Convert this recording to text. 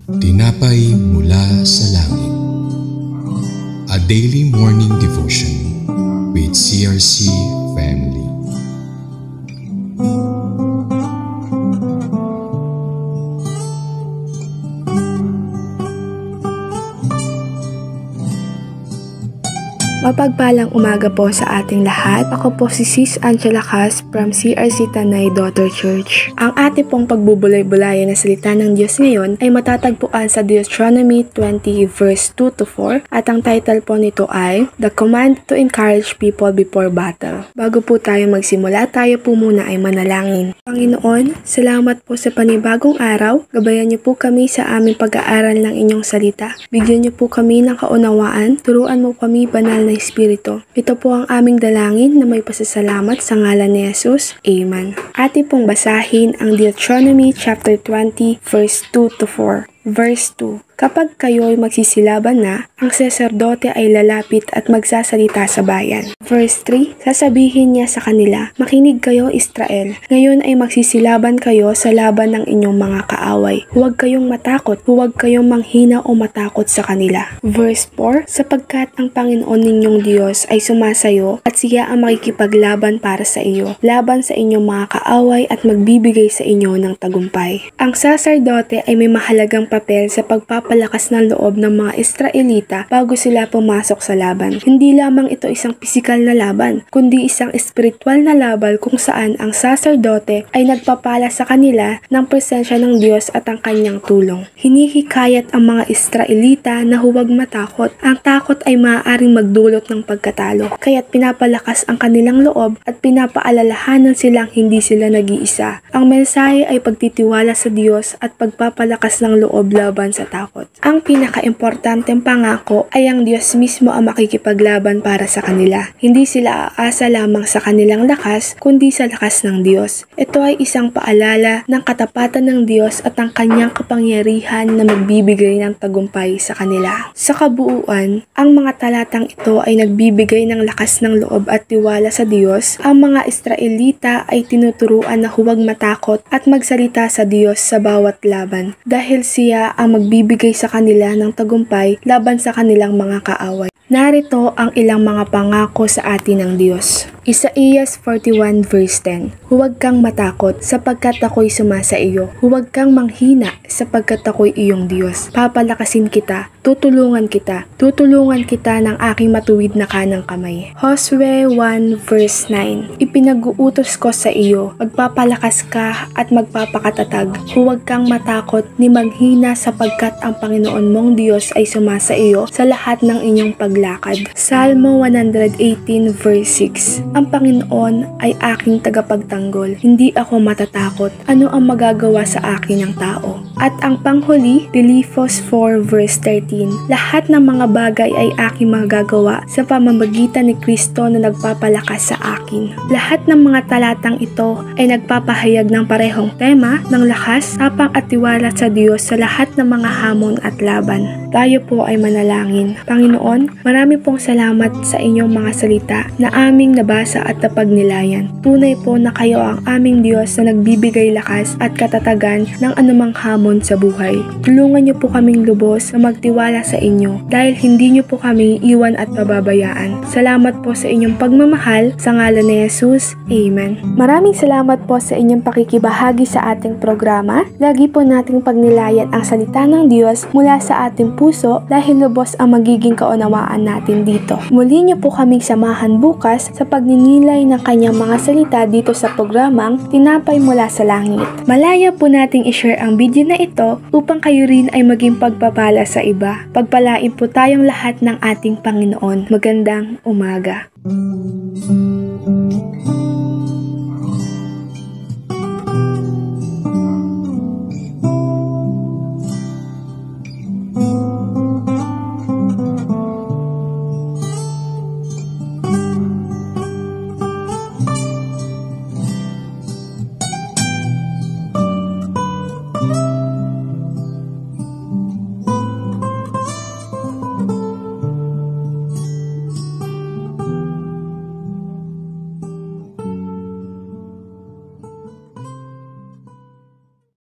Tinapay mula sa langit. A daily morning devotion with CRC family. Mapagpalang umaga po sa ating lahat. Ako po si Sis Angela Cas from CRC Tanay Daughter Church. Ang ating pong pagbubulay-bulayan na salita ng Diyos ngayon ay matatagpuan sa Deuteronomy 20 verse 2-4 at ang title po nito ay The Command to Encourage People Before Battle. Bago po tayo magsimula, tayo po muna ay manalangin. Panginoon, salamat po sa panibagong araw. Gabayan niyo po kami sa aming pag-aaral ng inyong salita. Bigyan niyo po kami ng kaunawaan. Turuan mo kami banal na Espiritu. Ito po ang aming dalangin na may pasasalamat sa ngalan ni Jesus. Amen. Ating pong basahin ang Deuteronomy chapter 20 verse 2-4. Verse 2. Kapag kayo'y magsisilaban na, ang saserdote ay lalapit at magsasalita sa bayan. Verse 3. Sasabihin niya sa kanila, makinig kayo Israel. Ngayon ay magsisilaban kayo sa laban ng inyong mga kaaway. Huwag kayong matakot, huwag kayong manghina o matakot sa kanila. Verse 4. Sapagkat ang Panginoon ninyong Diyos ay sumasayo at siya ang makikipaglaban para sa iyo, laban sa inyong mga kaaway at magbibigay sa inyo ng tagumpay. Ang saserdote ay may mahalagang papel sa pagpapalakas ng loob ng mga Israelita bago sila pumasok sa laban. Hindi lamang ito isang pisikal na laban, kundi isang espiritual na laban kung saan ang saserdote ay nagpapala sa kanila ng presensya ng Diyos at ang kanyang tulong. Hinihikayat ang mga Israelita na huwag matakot. Ang takot ay maaaring magdulot ng pagkatalo, kaya't pinapalakas ang kanilang loob at pinapaalalahanan silang hindi sila nag-iisa. Ang mensahe ay pagtitiwala sa Diyos at pagpapalakas ng loob laban sa takot. Ang pinaka-importanteng pangako ay ang Diyos mismo ang makikipaglaban para sa kanila. Hindi sila aasa lamang sa kanilang lakas, kundi sa lakas ng Diyos. Ito ay isang paalala ng katapatan ng Diyos at ang kanyang kapangyarihan na magbibigay ng tagumpay sa kanila. Sa kabuuan, ang mga talatang ito ay nagbibigay ng lakas ng loob at tiwala sa Diyos. Ang mga Israelita ay tinuturuan na huwag matakot at magsalita sa Diyos sa bawat laban dahil siya ang magbibigay sa kanila ng tagumpay laban sa kanilang mga kaaway. Narito ang ilang mga pangako sa atin ng Diyos. Isaías 41 verse 10. Huwag kang matakot sapagkat ako'y sumasa iyo. Huwag kang manghina sapagkat ako'y iyong Diyos. Papalakasin kita, tutulungan kita ng aking matuwid na kanang kamay. Josue 1 verse 9. Ipinag-uutos ko sa iyo, magpapalakas ka at magpapakatatag. Huwag kang matakot ni manghina sapagkat ang Panginoon mong Diyos ay sumasa iyo sa lahat ng inyong paglakad. Salmo 118 verse 6. Ang Panginoon ay aking tagapagtanggol, hindi ako matatakot. Ano ang magagawa sa akin ng tao? At ang panghuli, Philippians 4 verse 13. Lahat ng mga bagay ay aking magagawa sa pamamagitan ni Kristo na nagpapalakas sa akin. Lahat ng mga talatang ito ay nagpapahayag ng parehong tema ng lakas, tapang at tiwala sa Diyos sa lahat ng mga hamon at laban. Tayo po ay manalangin. Panginoon, marami pong salamat sa inyong mga salita na aming nabasa at napagnilayan. Tunay po na kayo ang aming Diyos na nagbibigay lakas at katatagan ng anumang hamon sa buhay. Tulungan niyo po kaming lubos na magtiwala sa inyo dahil hindi niyo po kami iwan at pababayaan. Salamat po sa inyong pagmamahal sa ngalan ni Jesus. Amen. Maraming salamat po sa inyong pakikibahagi sa ating programa. Lagi po nating pagnilayan ang salita ng Diyos mula sa ating puso dahil lubos ang magiging kaunawaan natin dito. Muli niyo po kaming samahan bukas sa pagninilay ng kanyang mga salita dito sa programang Tinapay Mula sa Langit. Malaya po nating i-share ang video na ito upang kayo rin ay maging pagpapala sa iba. Pagpalain po tayong lahat ng ating Panginoon. Magandang umaga.